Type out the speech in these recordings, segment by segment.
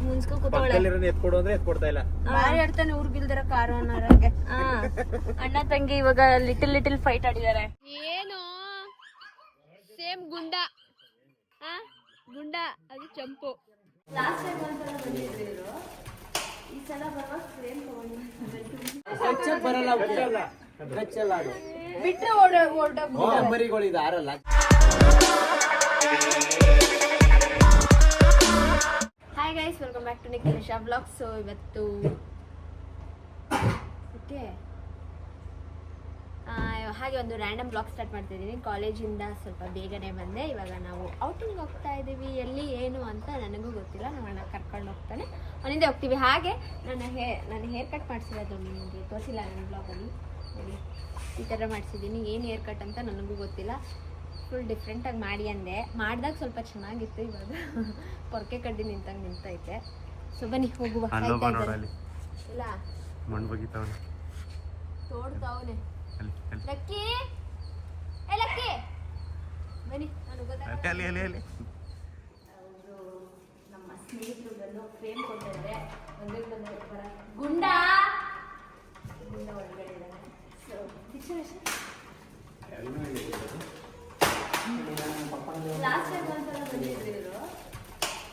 ಮುನ್ಸ್ಕೊ ಕೂತವಳೆ ಎತ್ಕೊಡು ಅಂದ್ರೆ ಎತ್ಕೊಡ್ತಾ ಇಲ್ಲ. ಬಾರಿ ಆಡ್ತಾನೆ ಊರ್ಗಿಲ್ದಿರ ಕಾರು ಅನ್ನೋರಂಗೆ. ಅಣ್ಣ ತಂಗಿ ಇವಾಗ ಲಿಟಲ್ ಫೈಟ್ ಆಡಿದಾರೆ. ಏನು ಸೇಮ್ ಗುಂಡ ಅದು ಚಂಪು. ಲಾಸ್ಟ್ ಟೈಮ್ ಒಂದ್ಸಲ ಬಂದಿದ್ರು, ಈ ಸಲ ಬರುವಾಗ ಫ್ರೇಮ್ ಬಿಟ್ರೆ ಮರಿಗಳು ಆರಲ್ಲ. Hi guys, welcome back to Nikhilesh vlogs. So ಇವತ್ತು ಹಾಗೆ ಒಂದು ರ್ಯಾಂಡಮ್ ಬ್ಲಾಗ್ ಸ್ಟಾರ್ಟ್ ಮಾಡ್ತಿದ್ದೀನಿ. ಕಾಲೇಜಿಂದ ಸ್ವಲ್ಪ ಬೇಗನೆ ಬಂದೆ. ಇವಾಗ ನಾವು ಔಟಿಂಗ್ ಹೋಗ್ತಾ ಇದ್ದೀವಿ. ಎಲ್ಲಿ ಏನು ಅಂತ ನನಗೂ ಗೊತ್ತಿಲ್ಲ. ನಮ್ಮನ್ನ ಕರ್ಕೊಂಡು ಹೋಗ್ತಾನೆ, ಅವನಿಂದ ಹೋಗ್ತೀವಿ. ಹಾಗೆ ನಾನು ಹೇರ್ ಕಟ್ ಮಾಡಿಸಿರೋದು ನಿಮಗೆ ತೋರಿಸಿಲ್ಲ ನನ್ನ ಬ್ಲಾಗಲ್ಲಿ. ನೋಡಿ, ಈ ಥರ ಮಾಡಿಸಿದ್ದೀನಿ. ಏನು ಹೇರ್ ಕಟ್ ಅಂತ ನನಗೂ ಗೊತ್ತಿಲ್ಲ. ಫುಲ್ ಡಿಫ್ರೆಂಟಾಗಿ ಮಾಡಿ ಅಂದೆ. ಮಾಡಿದಾಗ ಸ್ವಲ್ಪ ಚೆನ್ನಾಗಿತ್ತು. ಇವಾಗ ಪೊರ್ಕೆ ಕಡ್ಡಿ ನಿಂತೈತೆ. ಸೊ ಬನ್ನಿ ಹೋಗುವ. ಇಲ್ಲ ತೋಡ್ತಾವನೆ ಲಕ್ಕಿ, ಲಕ್ಕಿ ಬನ್ನಿ. ಅವರು ನಮ್ಮ ಸ್ನೇಹಿತರು ಬಂದು ಫ್ರೇಮ್ ಕೊಟ್ಟಿದ್ದಾರೆ. ಗುಂಡ ಒಳಗಡೆ ಇದ್ದಾನೆ. ಸೊ ಲಾಸ್ಟ್ ಟೈಮ್ ಒಂದ್ಸಲ ಬಂದಿದ್ರು,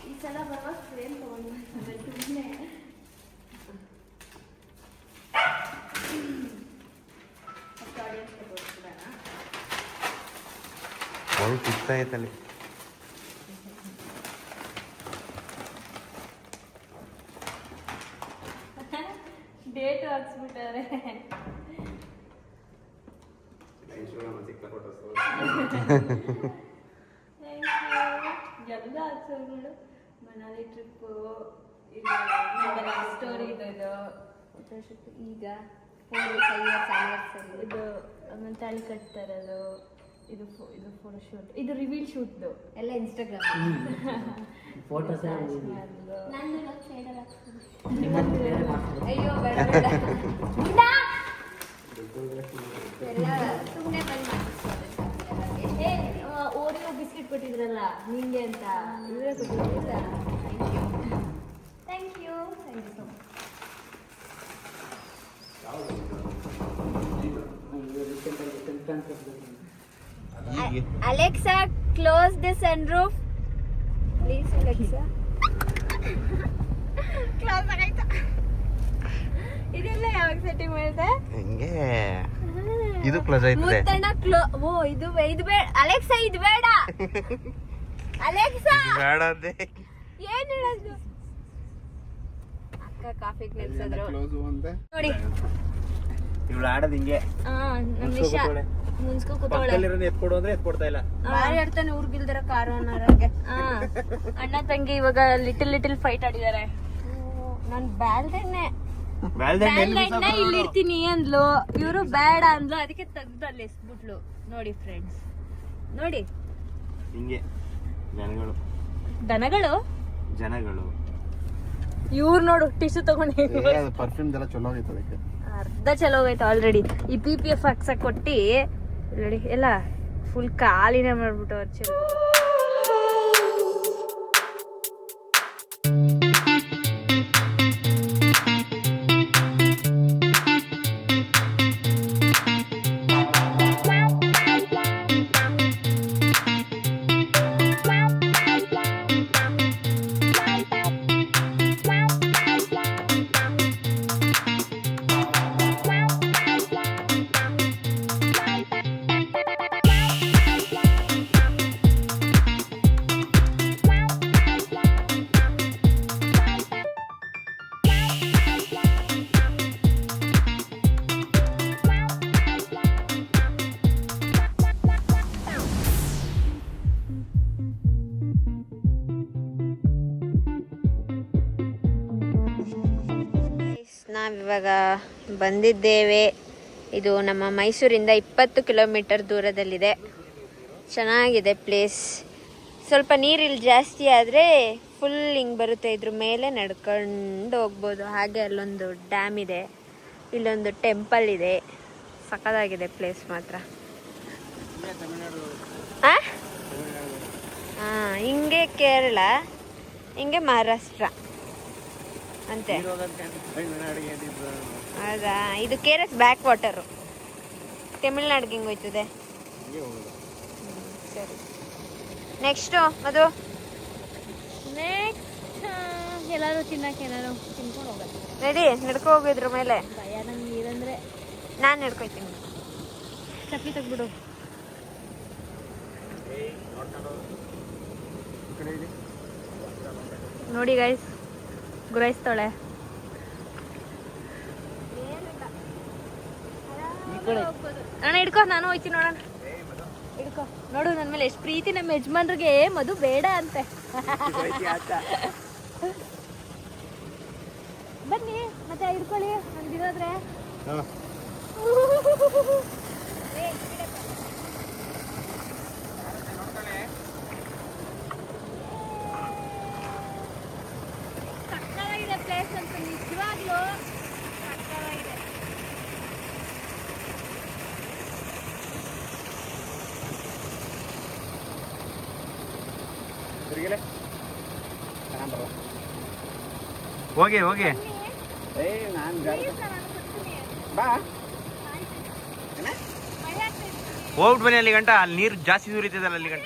ಈ ಸಲ ಬರುವಾಗ ಫ್ರೇಮ್ ತಗೊಂಡು ಸುಮ್ಮನೆ ಅವಳು ಸಿಗ್ತಾ ಐತಲ್ಲಿ. ಡೇಟ್ ಹಾಕ್ಸ್ಬಿಟ್ಟಾರೆ. ಎಲ್ಲ ಹಾಕ್ಸೋಗಳು. ಮನಾಲಿ ಟ್ರಿಪ್ಪು, ಸ್ಟೋರಿ ಇದು ಈಗ 4 years anniversary ಇದು. ಆಮೇಲೆ ತಾಳಿ ಕಟ್ತಾ ಇರೋದು ಇದು ಫೋಟೋಶೂಟ್, ಇದು ರಿವೀಲ್ ಶೂಟ್ದು ಎಲ್ಲ ಇನ್ಸ್ಟಾಗ್ರಾಮ್ ಫೋಟೋಸ್. ಅಯ್ಯೋ ಬೇಡ ಎಲ್ಲ ಸುಮ್ಮನೆ ಬಂದು ಮಾಡ್ತಿದ್ದೆ. ಓರಿಯೋ ಬಿಸ್ಕಿಟ್ ಕೊಟ್ಟಿದ್ರಲ್ಲ ನಿಂಗೆ ಅಂತ, ಇವರೇ ಕೊಟ್ಟಿದ್ರಲ್ಲ. Thank you so much. Alexa, close the sunroof. Please, Alexa. Close ಆಗೈತಾ? ಇದೆಲ್ಲ ಯಾವಾಗ ಸೆಟ್ಟಿಂಗ್ ಮಾಡಿದೆ? ಹಿಂಗೆ ಇದು ಕ್ಲೋಸ್ ಆಯ್ತದೆ. ಮುತ್ತಣ್ಣ ಓ ಇದು ಬೇಡ. ಅಲೆಕ್ಸಾ ಇದು ಬೇಡ. ಅಲೆಕ್ಸಾ ಬೇಡ ಅಂದೆ. ಏನು ಹೇಳೋದು? ಅಕ್ಕ ಕಾಫಿಗೆ ನಿಲ್ಸಿದ್ರು ನೋಡಿ. ಇವಳು ಆಡೋದು ಹಿಂಗೆ. ನಿಶಾ ಮುನ್ಸ್ಕೊ ಕೂತವಳೆ. ಎತ್ಕೊಡು ಅಂದ್ರೆ ಎತ್ಕೊಡ್ತಾ ಇಲ್ಲ. ಬಾರಿ ಆಡ್ತಾನೆ ಊರ್ಗಿಲ್ದಿರ ಕಾರು ಅನ್ನೋರಂಗೆ. ಅಣ್ಣ ತಂಗಿ ಇವಾಗ ಲಿಟಲ್ ಫೈಟ್ ಆಡಿದಾರೆ. ನಾನು ಬ್ಯಾಲ್ದೆಣ್ಣೆ ಇಲ್ಲಿ ಇರ್ತೀನಿ ಅಂದ್ಲು, ಇವರು ಬೇಡ ಅಂದ್ಲು. ಅದಕ್ಕೆ ತೆಗ್ದು ಅಲ್ಲಿ ಎಸ್ಬಿಟ್ಲು. ನೋಡಿ ಫ್ರೆಂಡ್ಸ್, ನೋಡಿ ಹಿಂಗೆ ಜನಗಳು ಇವ್ರು ನೋಡು ಟಿಶ್ಯೂ ತಗೊಂಡು ಪರ್ಫ್ಯೂಮ್ ಎಲ್ಲ ಚಲೋ ಆಗೈತೆ. ಅದಕ್ಕೆ ಅರ್ಧ ಚಲೋ ಹೋಗೈತೆ ಆಲ್ರೆಡಿ. ಈ PPF ಹಾಕ್ಸಕ್ ಕೊಟ್ಟಿ ನೋಡಿ ಎಲ್ಲ ಫುಲ್ ಕಾಲಿನೇ ಮಾಡ್ಬಿಟ್ಟು ಅವ್ರು ಚಲೋ. ನಾವಿವಾಗ ಬಂದಿದ್ದೇವೆ. ಇದು ನಮ್ಮ ಮೈಸೂರಿಂದ 20 ಕಿಲೋಮೀಟರ್ ದೂರದಲ್ಲಿದೆ. ಚೆನ್ನಾಗಿದೆ ಪ್ಲೇಸ್. ಸ್ವಲ್ಪ ನೀರಿಲ್ಲಿ ಜಾಸ್ತಿ ಆದರೆ ಫುಲ್ ಹಿಂಗೆ ಬರುತ್ತೆ. ಇದ್ರ ಮೇಲೆ ನಡ್ಕೊಂಡು ಹೋಗ್ಬೋದು. ಹಾಗೆ ಅಲ್ಲೊಂದು ಡ್ಯಾಮ್ ಇದೆ, ಇಲ್ಲೊಂದು ಟೆಂಪಲ್ ಇದೆ. ಸಖತ್ತಾಗಿದೆ ಪ್ಲೇಸ್ ಮಾತ್ರ. ಹಾಂ ಹಿಂಗೆ ಕೇರಳ ಹಿಂಗೆ ಮಹಾರಾಷ್ಟ್ರ ಅಂತೆ. ಹೌದಾ, ಇದು KRS ಬ್ಯಾಕ್ ವಾಟರು. ತಮಿಳ್ನಾಡಿಗೆ ಹಿಂಗೆ ಹೋಯ್ತದೆ. ಸರಿ, ನೆಕ್ಸ್ಟು ಅದು ನೆಕ್ಸ್ಟ್ ಎಲ್ಲರೂ ತಿನ್ನಕ್ಕೆ ಏನಾರು ತಿನ್ಕೊಂಡು ಹೋಗೋದು. ರೆಡಿ, ನಡ್ಕೊ ಹೋಗಿದ್ರ ಮೇಲೆ. ಭಯ ನಂಗೆ ನೀರಂದ್ರೆ. ನಾನು ನಡ್ಕೊಯ್ತೀನಿ. ಚಪ್ಪಲಿ ತೆಗ್ಬಿಡು. ನೋಡಿ ಗೈಸ್, ಗುರಾಯಿಸ್ತಾಳೆ. ಅಣ್ಣ ಹಿಡ್ಕೊ, ನಾನು ಹೋಯ್ತೀನಿ ನೋಡೋಣ. ಹಿಡ್ಕೊ ನೋಡು ನನ್ನ ಮೇಲೆ ಎಷ್ಟು ಪ್ರೀತಿ ನಮ್ಮ ಯಜಮಾನ್ರಿಗೆ. ಮಧು ಬೇಡ ಅಂತೆ. ಬನ್ನಿ ಮತ್ತೆ ಹಿಡ್ಕೊಳ್ಳಿ ಒಂದಿರೋದ್ರೆ. ಸಕ್ಕತ್ತಾಗಿದೆ ಪ್ಲೇಸ್ ಅಂತ, ನಿಜವಾಗ್ಲೂ ಸಕ್ಕತ್ತಾಗಿದೆ. ಹೋಗಿ ಹೋಗಿ ಹೋಗ್ಬಿಟ್ಟು ಬನ್ನಿ ಅಲ್ಲಿ ಗಂಟ. ಅಲ್ಲಿ ನೀರು ಜಾಸ್ತಿ ಸುರಿತದಲ್ಲ ಅಲ್ಲಿ ಗಂಟ.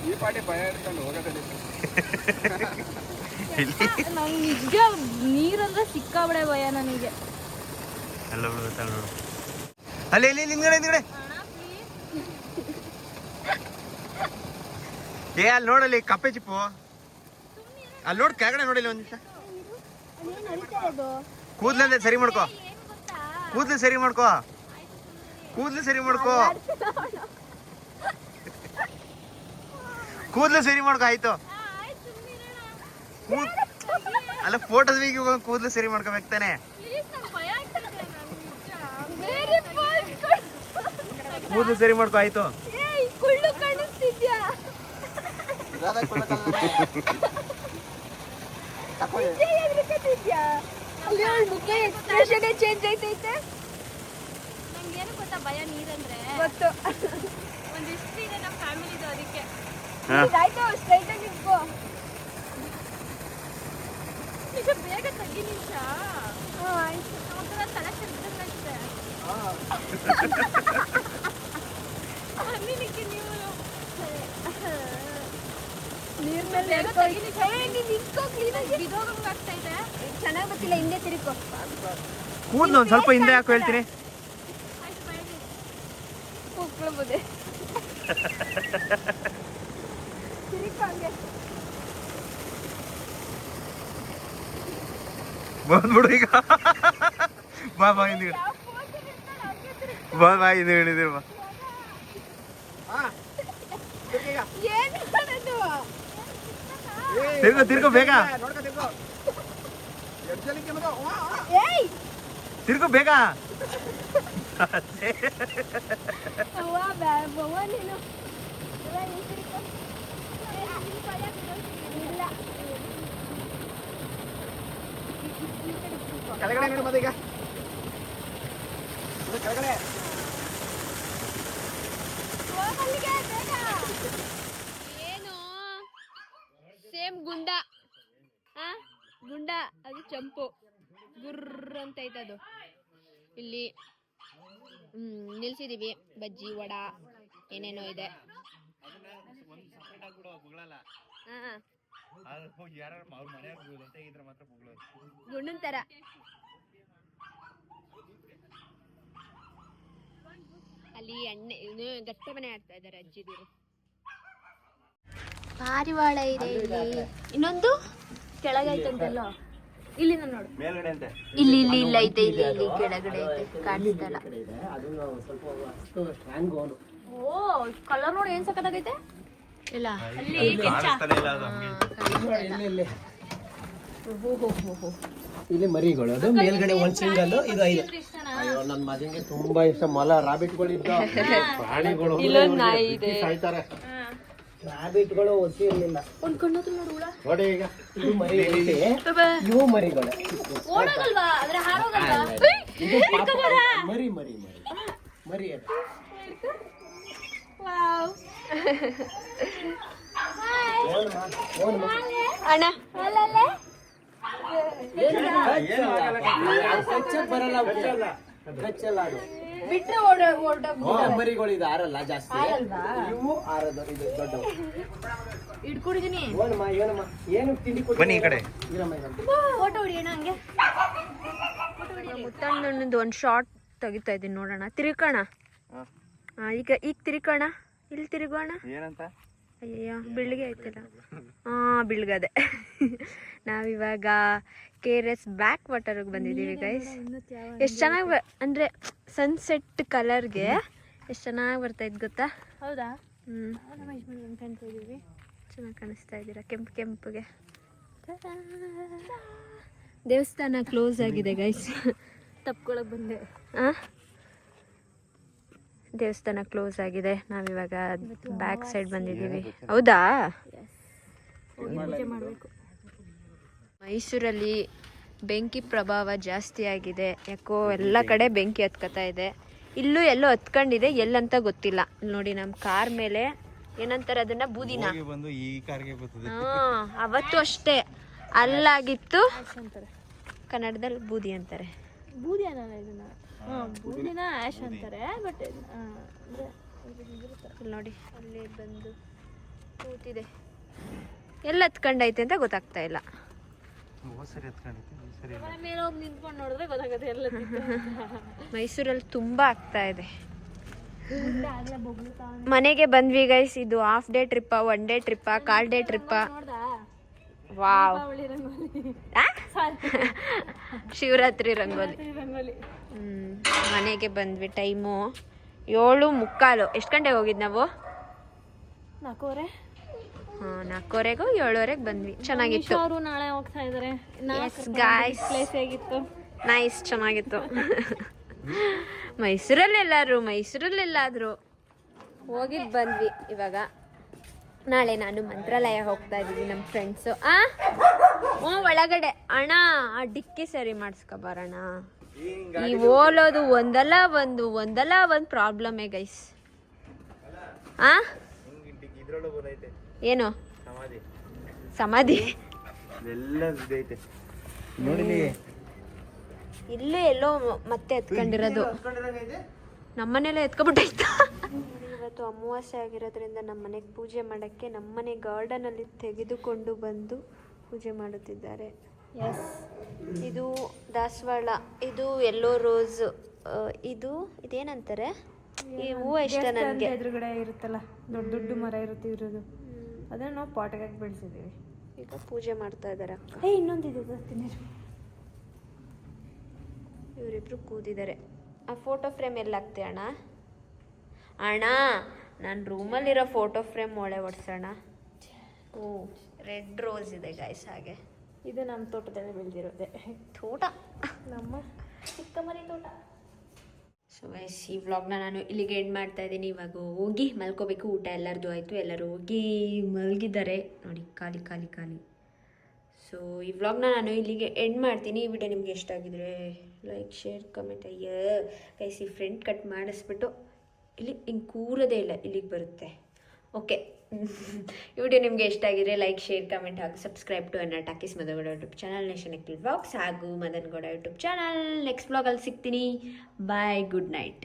ಈ ಪಾಟಿ ಭಯ ಇಟ್ಕೊಂಡು ಹೋಗೋದಿಲ್ಲ. ನಂಗೆ ನಿಜ ನೀರಂದ್ರೆ ಸಿಕ್ಕಾಬಡೆ ಭಯ ನನಗೆ. ಅಲ್ಲ ನೋಡು, ಅಲ್ಲಿ ಇಲ್ಲಿ ನಿಂಗಡೆ ನಿಂಗಡೆ. ಏ ಅಲ್ಲಿ ನೋಡಲ್ಲಿ ಕಪ್ಪೆ ಚಿಪ್ಪು. ಅಲ್ಲಿ ನೋಡಿ ಕೆಳಗಡೆ ನೋಡಿಲ್ಲ ಒಂದ್ ನಿಮಿಷ. ಕೂದ್ಲಂದೆ ಸರಿ ಮಾಡ್ಕೋ, ಕೂದ್ಲು ಸರಿ ಮಾಡ್ಕೋ, ಕೂದ್ಲು ಸರಿ ಮಾಡ್ಕೋ, ಕೂದ್ಲು ಸರಿ ಮಾಡ್ಕೋ. ಆಯ್ತು, ಅಲ್ಲ ಫೋಟೋಸ್ ಕೂದ್ಲು ಸರಿ ಮಾಡ್ಕೋಬೇಕು ತಾನೆ. ಕೂದ್ಲು ಸರಿ ಮಾಡ್ಕೋ. ಆಯ್ತು, ಚೇಂಜ್ ಐತೈತೆ. ನಂಗೇನು ಗೊತ್ತಾ ಭಯ ನೀರಂದ್ರೆ. ಗೊತ್ತು. ಒಂದಿಷ್ಟು ಇದೆ ನಮ್ಮ ಫ್ಯಾಮಿಲಿದು, ಅದಕ್ಕೆ. ಆಯ್ತು, ಸ್ಟ್ರೈಟ್ ಆಗಿ ನಿಂತ್ಕೋ. ಈಗ ಬೇಗ ತಗ್ಗಿ ನಿಮಿಷ. ಆಯ್ತು, ಒಂಥರ ತಲೆ ತಿರ್ಗಂಗಂತೆ. ನಿನಗೆ ನೀವು ನೀರ್ ಮೇಲೆ ನಿಂತ್ಕೋ. ಕ್ಲೀನಾಗಿ ಬಿದೋಗಂಗಾಗ್ತಾ ಇದೆ. ಚೆನ್ನಾಗಿ ಗೊತ್ತಿಲ್ಲ, ಹಿಂದೆ ತಿರ್ಕೋ. ಕೂದ್ಲು ಒಂದ್ ಸ್ವಲ್ಪ ಹಿಂದೆ ಹಾಕೋ ಹೇಳ್ತೀನಿ. ಆಯ್ತು ಬಯಲಿ. ಕೂತ್ಕೊಳ್ಬೋದೆ. ತಿರ್ಕೋ ಹಂಗೆ. ಬಂದ್ಬಿಡು ಈಗ. ಬಾ ಬಾ ಹಿಂದೆ ಬಾ ಬಾ ಹಿಂದೆ ಹಿಡಿದಿರು ಬಾ. ಏನು ಮಾಡೋದು? ತಿರ್ಗೋ ತಿರ್ಗೋ ಬೇಗ, ಏಯ್ ತಿರ್ಗೋ ಬೇಗ. ಅವ್ವ ಅವ್ವ ನೀನು. ಅವ್ವ ನೀನು ತಿರ್ಕೋ. ಇಲ್ಲ. ಕೆಳಗಡೆ ನೋಡಿ ಮತ್ತೆ ಈಗ. ಕೆಳಗಡೆ ಏನು ಸೇಮ್ ಗುಂಡ. ಗುಂಡ ಅದು ಚಂಪು ಗುರ್ರ ಅಂತ ಐತದು. ಇಲ್ಲಿ ನಿಲ್ಸಿದೀವಿ. ಬಜ್ಜಿ, ವಡ, ಏನೇನೋ ಇದೆ. ಗುಂಡನ್ ತರ. ಅಲ್ಲಿ ಎಣ್ಣೆ ಗಟ್ಟೆ ಮನೆ ಆಡ್ತಾ ಇದಾರೆ ಅಜ್ಜಿದಿರು. ಪಾರಿವಾಳ ಇದೆ ಇಲ್ಲಿ. ಇನ್ನೊಂದು ಕೆಳಗೈತಂತಲ್ಲ. ಇಲ್ಲಿ ನೋಡು, ಮೇಲ್ಗಡೆ ಅಂತೆ. ಇಲ್ಲಿ ಇಲ್ಲಿ ಇಲ್ಲ ಐತೆ. ಇಲ್ಲಿ ಇಲ್ಲಿ ಕೆಳಗಡೆ ಐತೆ, ಕಾಣಿಸ್ತಲ್ಲ. ಓ ಕಲರ್ ನೋಡಿ ಏನ್ ಸಕ್ಕತ್ತಾಗೈತೆ. ಇಲ್ಲ ಇಲ್ಲಿ ಮರಿಗಳು, ಅದು ಮೇಲ್ಗಡೆ ಒಂದ್ ಸಿಂಗಲ್, ಇದು 5. ಅಯ್ಯೋ ನನ್ನ ಮಗನಿಗೆ ತುಂಬಾ ಇಷ್ಟ. ಮೊಲ, ರಾಬಿಟ್ಗಳು ಇದ್ದ ಪ್ರಾಣಿಗಳು. ಇಲ್ಲೊಂದು ನಾಯಿ ಇದೆ. ಸಾಯ್ತಾರೆ. ರಾಬಿಟ್ಗಳು ಒಸಿ ಇರ್ಲಿಲ್ಲ. ಒಂದ್ ಕಣ್ಣತ್ರ ನೋಡು ಹುಳ. ನೋಡಿ ಈಗ ಇದು ಮರಿ ಐತೆ, ಇವು ಮರಿಗಳು. ಓಡೋಗಲ್ವಾ? ಆದ್ರೆ ಹಾರೋಗಲ್ವಾ? ಇದು ಪಾಪ ಮರಿ ಮರಿ ಮರಿ ಮರಿ ಅದು. ಅಣ್ಣ ಬರಲ್ಲ ಗಚ್ಚಲ್ಲ ಅದು. ಬಿಟ್ರೆ ಮರಿಗಳು ಇದು ಆರಲ್ಲ ಜಾಸ್ತಿ, ಇವು ಆರದು. ಇದು ದೊಡ್ಡವು. ಹಿಡ್ಕೊಡಿದೀನಿ. ಏನು ತಿಂಡಿ ಬನ್ನಿ ಈ ಕಡೆ. ಫೋಟೋ ಹೊಡಿಯೋಣ ಹಂಗೆ. ಮುತ್ತಣ್ಣನದು ಒಂದು ಶಾರ್ಟ್ ತೆಗಿತಾ ಇದ್ದೀನಿ ನೋಡೋಣ. ತಿರುಗೋಣ. ಈಗ ತಿರುಗೋಣ. ಇಲ್ಲಿ ತಿರುಗೋಣ. ಏನಂತ? ಅಯ್ಯಯ್ಯ ಬೆಳಿಗ್ಗೆ ಆಯ್ತಲ್ಲ. ಬೆಳಗದೆ. ನಾವಿವಾಗ KRS ಬ್ಯಾಕ್ ವಾಟರ್ಗೆ ಬಂದಿದ್ದೀವಿ ಗೈಸ್. ಎಷ್ಟು ಚೆನ್ನಾಗಿ ಅಂದರೆ ಸನ್ಸೆಟ್ ಕಲರ್ಗೆ ಎಷ್ಟು ಚೆನ್ನಾಗಿ ಬರ್ತಾಯಿದ್ದು ಗೊತ್ತಾ? ಹೌದಾ? ಚೆನ್ನಾಗಿ ಕಾಣಿಸ್ತಾ ಇದ್ದೀರಾ ಕೆಂಪು ಕೆಂಪುಗೆ. ದೇವಸ್ಥಾನ ಕ್ಲೋಸ್ ಆಗಿದೆ ಗೈಸ್. ತಪ್ಕೊಳಕ್ ಬಂದೆ. ದೇವಸ್ಥಾನ ಕ್ಲೋಸ್ ಆಗಿದೆ. ನಾವಿವಾಗ ಬ್ಯಾಕ್ ಸೈಡ್ ಬಂದಿದ್ದೀವಿ. ಹೌದಾ? ಮೈಸೂರಲ್ಲಿ ಬೆಂಕಿ ಪ್ರಭಾವ ಜಾಸ್ತಿ ಆಗಿದೆ. ಯಾಕೋ ಎಲ್ಲ ಕಡೆ ಬೆಂಕಿ ಹತ್ಕೊತಾ ಇದೆ. ಇಲ್ಲೂ ಎಲ್ಲೋ ಹತ್ಕೊಂಡಿದೆ, ಎಲ್ಲಂತ ಗೊತ್ತಿಲ್ಲ. ನೋಡಿ ನಮ್ಮ ಕಾರ್ ಮೇಲೆ ಏನಂತಾರೆ ಅದನ್ನ, ಬೂದಿನ. ಬಂದು ಈ ಕಾರ್ಗೆ ಬರ್ತದೆ. ಅವತ್ತು ಅಷ್ಟೇ ಅಲ್ಲಾಗಿತ್ತು, ಕನ್ನಡದಲ್ಲಿ ಬೂದಿ ಅಂತಾರೆ. ಬೂದಿ ಅನ್ನಲ್ಲ ಇದನ್ನ. ಬೂದಿನ ಆಶ್ ಅಂತಾರೆ. ಬಟ್ ನೋಡಿ ಅಲ್ಲಿ ಬಂದು ಕೂತಿದೆ. ಎಲ್ಲ ಹತ್ಕೊಂಡೈತೆ ಅಂತ ಗೊತ್ತಾಗ್ತಾ ಇಲ್ಲ. ಮೇಲೆ ಹೋಗಿ ನಿಂತ್ಕೊಂಡು ನೋಡಿದ್ರೆ ಗೊತ್ತಾಗುತ್ತೆ ಎಲ್ಲ. ಮೈಸೂರಲ್ಲಿ ತುಂಬಾ ಆಗ್ತಾ ಇದೆ. ಮನೆಗೆ ಬಂದ್ವಿ ಗೈಸ್. ಇದು ಹಾಫ್ ಡೇ ಟ್ರಿಪ್ಪ, 1 ಡೇ ಟ್ರಿಪ್ಪ, 1/4 ಡೇ ಟ್ರಿಪ್ಪ? ವಾವ್, ಶಿವರಾತ್ರಿ ರಂಗೋಲಿ. ಮನೆಗೆ ಬಂದ್ವಿ. ಟೈಮು 7:45. ಎಷ್ಟು ಗಂಟೆಗೆ ಹೋಗಿದ್ ನಾವು? 4:15. 4:15 7:15 ಬಂದ್ವಿ. ಚೆನ್ನಾಗಿತ್ತು. ಅವರು ನಾಳೆ ಹೋಗ್ತಾ ಇದಾರೆ. ಗಾಯ್ಸ್ ಪ್ಲೇಸ್ ಹೇಗಿತ್ತು? ನೈಸ್, ಚೆನ್ನಾಗಿತ್ತು. ಮೈಸೂರಲ್ಲೆಲ್ಲಾದ್ರೂ ಹೋಗಿದ್ದು ಬಂದ್ವಿ. ಇವಾಗ ನಾಳೆ ನಾನು ಮಂತ್ರಾಲಯ ಹೋಗ್ತಾ ಇದ್ದೀವಿ ನಮ್ಮ ಫ್ರೆಂಡ್ಸು. ಒಳಗಡೆ ಅಣ್ಣ ಆ ಡಿಕ್ಕಿ ಸರಿ ಮಾಡಿಸ್ಕೊಬಾರಣ. ಈ ಓಲೋದು ಒಂದಲ್ಲ ಒಂದು ಪ್ರಾಬ್ಲಮೇ ಗೈಸ್. ಏನು ಸಮಾಧಿ? ಇಲ್ಲೇ ಎಲ್ಲೋ ಮತ್ತೆ ಎತ್ಕೊಂಡಿರೋದು. ನಮ್ಮನೆಲ್ಲ ಎತ್ಕೊಬಿಟ್ಟೈತ. ಇವತ್ತು ಅಮಾವಾಸ್ಯೆ ಆಗಿರೋದ್ರಿಂದ ನಮ್ಮ ಮನೆಗೆ ಪೂಜೆ ಮಾಡೋಕ್ಕೆ ನಮ್ಮನೆ ಗಾರ್ಡನಲ್ಲಿ ತೆಗೆದುಕೊಂಡು ಬಂದು ಪೂಜೆ ಮಾಡುತ್ತಿದ್ದಾರೆ. ಇದು ದಾಸವಾಳ, ಇದು ಎಲ್ಲೋ ರೋಸ್, ಇದೇನಂತಾರೆ ಈ ಹೂವು ಇಷ್ಟ ನನಗೆ. ಎದುರುಗಡೆ ಇರುತ್ತಲ್ಲ ದೊಡ್ಡ ಮರ ಇರುತ್ತೆ ಇರೋದು, ಅದನ್ನ ನಾವು ಪಾಟ್ಗೆ ಹಾಕಿ ಬೆಳೆಸಿದ್ದೀವಿ. ಈಗ ಪೂಜೆ ಮಾಡ್ತಾ ಇದ್ದಾರೆ ಅಕ್ಕ. ಇನ್ನೊಂದಿದೆ ಬರ್ತೀನಿ. ಇವರಿಬ್ರು ಕೂತಿದ್ದಾರೆ. ಆ ಫೋಟೋ ಫ್ರೇಮ್ ಎಲ್ಲ ಹಾಕ್ತೆ ಅಣ್ಣ? ನಾನು ರೂಮಲ್ಲಿರೋ ಫೋಟೋ ಫ್ರೇಮ್ ಒಳ್ಳೆ ಒಡ್ಸೋಣ. ರೆಡ್ ರೋಸ್ ಇದೆ ಗೈಸ್. ಹಾಗೆ ಇದು ನಮ್ಮ ತೋಟದಲ್ಲಿ ಬೆಳೆದಿರೋದೆ. ತೋಟ, ನಮ್ಮ ಚಿಕ್ಕ ಮರಿ ತೋಟ. ಸೊ ಗೈಸ್, ಈ ವ್ಲಾಗ್ನ ನಾನು ಇಲ್ಲಿಗೆ ಎಂಡ್ ಮಾಡ್ತಾ ಇದ್ದೀನಿ. ಇವಾಗ ಹೋಗಿ ಮಲ್ಕೋಬೇಕು. ಊಟ ಎಲ್ಲರದು ಆಯಿತು, ಎಲ್ಲರೂ ಹೋಗಿ ಮಲಗಿದ್ದಾರೆ ನೋಡಿ, ಖಾಲಿ ಖಾಲಿ ಖಾಲಿ. ಸೊ ಈ ವ್ಲಾಗ್ನ ನಾನು ಇಲ್ಲಿಗೆ ಎಂಡ್ ಮಾಡ್ತೀನಿ. ಈ ವಿಡಿಯೋ ನಿಮಗೆ ಇಷ್ಟ ಆಗಿದ್ರೆ ಲೈಕ್, ಶೇರ್, ಕಮೆಂಟ್. ಗೈಸ್, ಈ ಫ್ರಂಟ್ ಕಟ್ ಮಾಡಿಸ್ಬಿಟ್ಟು ಇಲ್ಲಿ ಹಿಂಗೆ ಕೂರೋದೇ ಇಲ್ಲ, ಇಲ್ಲಿಗೆ ಬರುತ್ತೆ. ಓಕೆ, ಈ ವಿಡಿಯೋ ನಿಮಗೆ ಇಷ್ಟ ಆಗಿದ್ರೆ ಲೈಕ್, ಶೇರ್, ಕಮೆಂಟ್ ಹಾಗೂ subscribe to Anna talkies Madangowda YouTube channel, nation Akhil vlogs ಹಾಗೂ ಮದನ್ಗೌಡ ಯೂಟ್ಯೂಬ್ ಚಾನಲ್. ನೆಕ್ಸ್ಟ್ ವ್ಲಾಗಲ್ಲಿ ಸಿಗ್ತೀನಿ. Bye, good night.